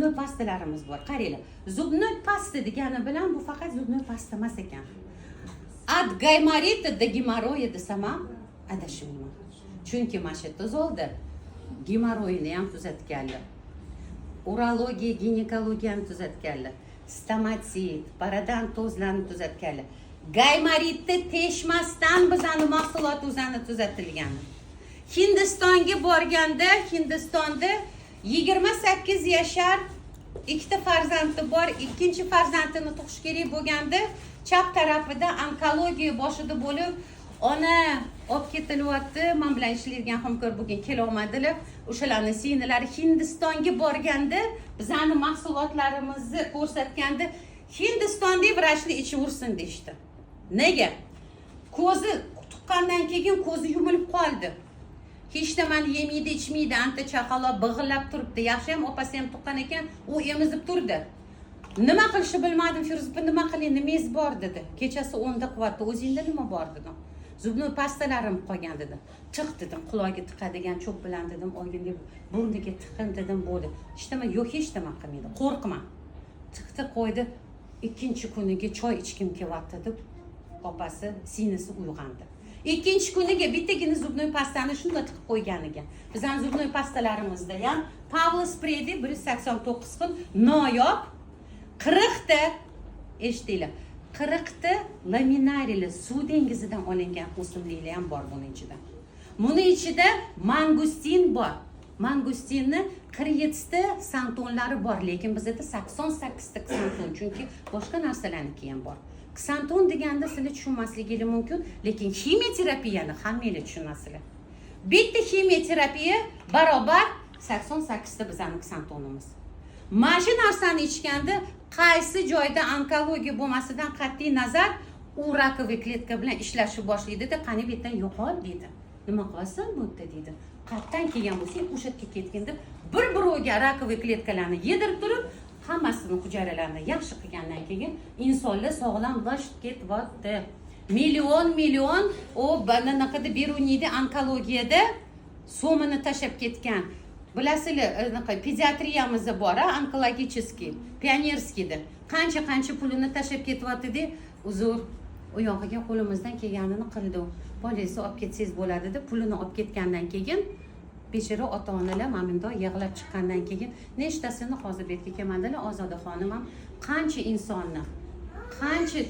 zubnoy pastalarimiz bor. Qaranglar. Zubnoy pasta degani bilan bu faqat zubnoy pasta emas ekan. От гайморита до геморроя desam ham adashmayman. Chunki mana shu tozolda gemorroyni ham tuzatganlar. Urologiya, ginekologiyani tuzatganlar. Stomatit, paradan tozlarni tuzatganlar. Gaymaritni teshmasdan bizning mahsulot o'zani tuzatilgan. Hindistonga borganda, Hindistonda 28 yashar ikkita farzandi bor, ikkinchi farzandini tug'ish kerak bo'lganda, chap tarafida onkologiya boshida bo'lib, ona olib ketilyapti. Men bilan ishlaydigan hamkor bo'lgan kela olmadilar. O'shalarning singlari Hindistonga borganda, bizning mahsulotlarimizni ko'rsatganda, Hindistonda vrachli ichaversin deydi. Nega? Ko'zi tuqqandan keyin ko'zi yumilib qoldi. Hech nimani yemaydi, ichmaydi, anta chaqaloq big'illab turibdi. Yaxshi ham opasi ham tuqqan ekan, u emizib turdi. Nima qilishni bilmadim, Feruza, nima qiling, nimangiz bor dedi. Kechasi 10da qilyapti. O'zingda nima bor dedim. Zubnoy pastalarim qolgan dedim. Chiq dedim, quloqiga tiqadigan cho'p bilan dedim, oygin deb burniga tiqin dedim, bo'ldi. Hech nima yo'q, hech nima qilmaydi. Qo'rqma. Tiqdi, qo'ydi. Ikkinchi kuniga choy ichkim kelyapti deb opasi, singlisi uyg'ondi. Ikkinchi kuniga bittagina zubnoy pastani shunda tiqib qo'ygan ekan. Bizning zubnoy pastalarimizda ham Pavlo Spredi 189 xil noyob 40 ta eshitdinglar. 40 ta laminarili suv dengizidan olingan o'simliklar ham bor buning ichida. Buning ichida mangustin bor. Mangustinni 47 ta santonlari bor, lekin bizda 88 ta santon, chunki boshqa narsalarniki ham bor. Ksanton deganda sizlar tushunmasligingiz mumkin, lekin ximioterapiyani hammangiz tushunasizlar. Bitta ximioterapiya barobar 88 ta bizning ksantonimiz. Mana shu narsani ichganda qaysi joyda onkologiya bo'lmasidan qat'iy nazar u rakoviy kletka bilan ishlashni boshlaydi-da, qani betdan yo'qol deydi. Nima qilasan bunda deydi. Qayerdan kelgan bo'lsang o'sha yerga ketganda bir-biriga rakoviy kletkalarni yedirib turib, hammasini hujayralarini yaxshi qilgandan keyin insonlar sog'lom vaqt ketyapti. Million o bananaqada Beruniyda onkologiyada so'mini tashab ketgan. Bilasizlar, pediatriyamizda bor, onkologicheskiy, pionerskiyda. Qancha pulini tashab ketyapti-da, uzr, u yog'iga qo'limizdan kelganini qildi. Polisi olib ketsangiz bo'ladi deb pulini olib ketgandan keyin bechora ota-onalar mamindor yig'lab chiqqandan keyin nechtasini hozir betga kelmadilar. Ozoda xonim ham qancha insonni, qancha